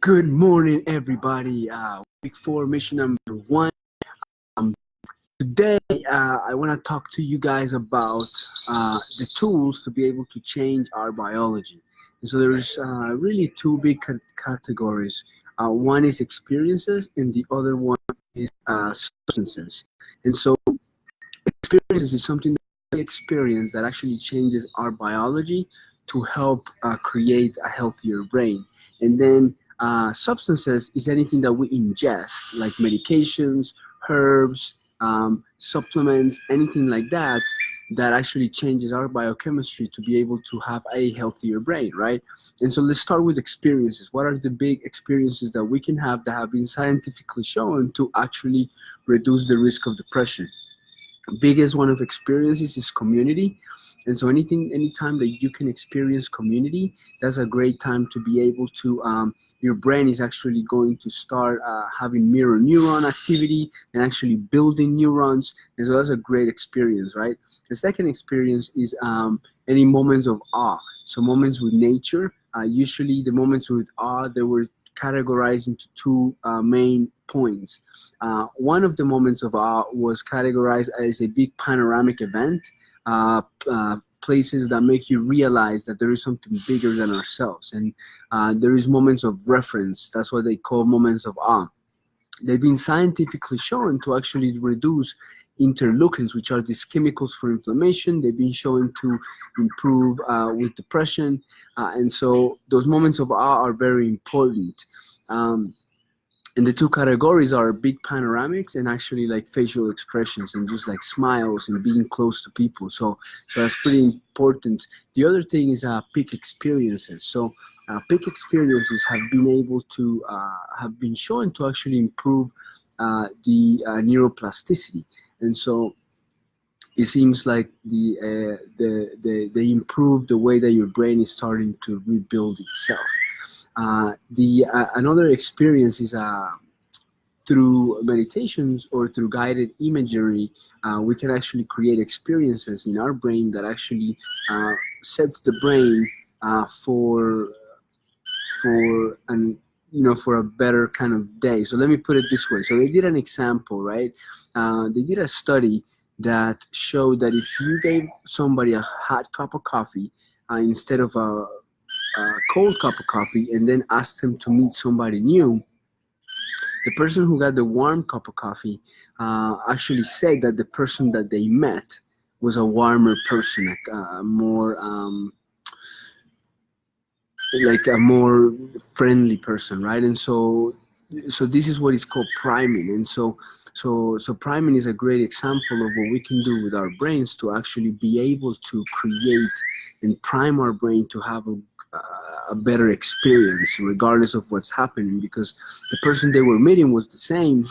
Good morning, everybody. Week 4, mission number 1. Um, Today, I want to talk to you guys about the tools to be able to change our biology. And so there's really two big categories. One is experiences, and the other one is substances. And so experiences is something that we experience that actually changes our biology to help create a healthier brain. And then substances is anything that we ingest, like medications, herbs, supplements, anything like that, that actually changes our biochemistry to be able to have a healthier brain, right? And so let's start with experiences. What are the big experiences that we can have that have been scientifically shown to actually reduce the risk of depression? Biggest one of experiences is community. And so anytime that you can experience community, that's a great time to be able to your brain is actually going to start having mirror neuron activity and actually building neurons. And so that's a great experience, right? The second experience is any moments of awe. So moments with nature, usually the moments with awe, they were categorized into two main points. One of the moments of awe was categorized as a big panoramic event, places that make you realize that there is something bigger than ourselves. And there is moments of reference. That's what they call moments of awe. They've been scientifically shown to actually reduce interleukins, which are these chemicals for inflammation. They've been shown to improve with depression. And so those moments of awe are very important. And the two categories are big panoramics and actually like facial expressions and just like smiles and being close to people. So that's pretty important. The other thing is peak experiences. So peak experiences have been shown to actually improve the neuroplasticity. And so it seems like they improve the way that your brain is starting to rebuild itself. Another experience is through meditations or through guided imagery. We can actually create experiences in our brain that actually sets the brain for a better kind of day. So let me put it this way. So they did an example, right? They did a study that showed that if you gave somebody a hot cup of coffee instead of a cold cup of coffee and then asked them to meet somebody new, the person who got the warm cup of coffee actually said that the person that they met was a warmer person, like a more friendly person, right? And so this is what is called priming. And so priming is a great example of what we can do with our brains to actually be able to create and prime our brain to have a better experience regardless of what's happening, because the person they were meeting was the same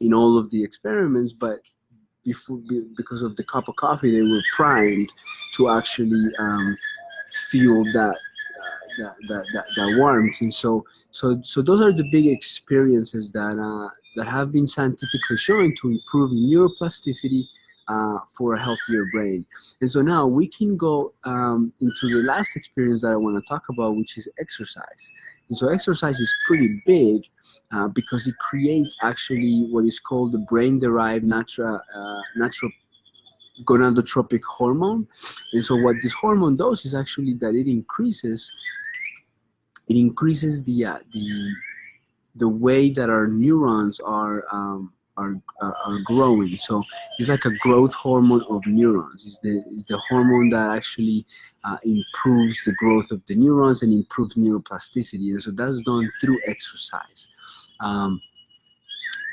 in all of the experiments, but because of the cup of coffee, they were primed to actually feel that warmth. And so those are the big experiences that have been scientifically shown to improve neuroplasticity for a healthier brain. And so now we can go into the last experience that I want to talk about, which is exercise. And so exercise is pretty big because it creates actually what is called the brain-derived natural gonadotropic hormone. And so what this hormone does is actually that it increases the way that our neurons are growing. So it's like a growth hormone of neurons. It's the hormone that actually improves the growth of the neurons and improves neuroplasticity. And so that's done through exercise.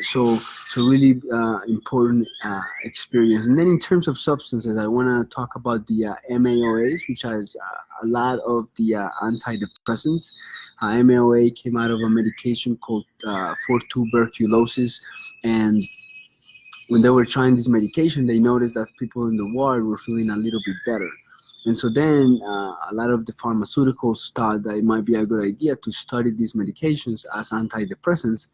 So really important experience. And then in terms of substances, I want to talk about the MAOAs, which has a lot of the antidepressants. MAOA came out of a medication called for tuberculosis, and when they were trying this medication, they noticed that people in the ward were feeling a little bit better. And so then a lot of the pharmaceuticals thought that it might be a good idea to study these medications as antidepressants.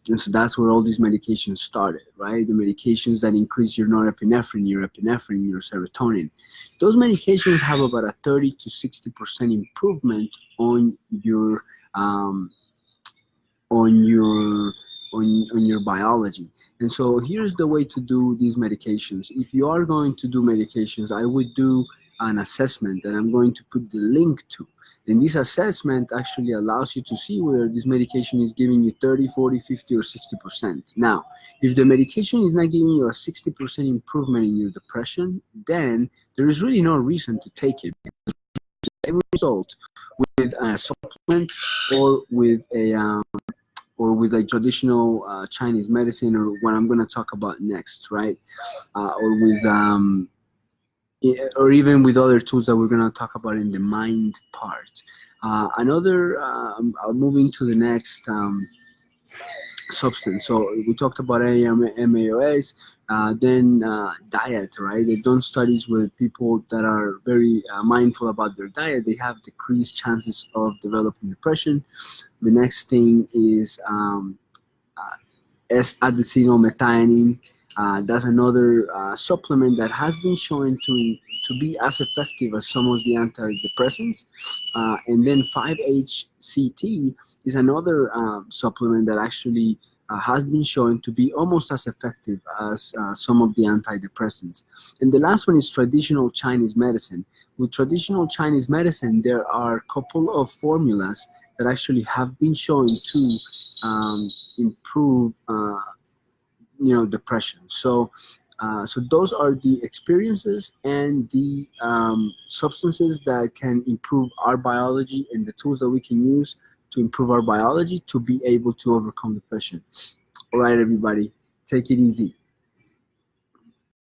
And so that's where all these medications started, right? The medications that increase your norepinephrine, your epinephrine, your serotonin. Those medications have about a 30 to 60% improvement on your on your on your biology. And so here's the way to do these medications. If you are going to do medications, I would do an assessment that I'm going to put the link to. And this assessment actually allows you to see whether this medication is giving you 30, 40, 50, or 60%. Now, if the medication is not giving you a 60% improvement in your depression, then there is really no reason to take it. Same result with a supplement or with a traditional Chinese medicine, or what I'm going to talk about next, right? Or with or even with other tools that we're going to talk about in the mind part. Moving to the next substance. So we talked about MAOs, then diet, right? They've done studies with people that are very mindful about their diet. They have decreased chances of developing depression. The next thing is S-adenosine. That's another supplement that has been shown to be as effective as some of the antidepressants. And then 5-HCT is another supplement that actually has been shown to be almost as effective as some of the antidepressants. And the last one is traditional Chinese medicine. With traditional Chinese medicine, there are a couple of formulas that actually have been shown to improve depression. So those are the experiences and the substances that can improve our biology, and the tools that we can use to improve our biology to be able to overcome depression. All right, everybody, take it easy.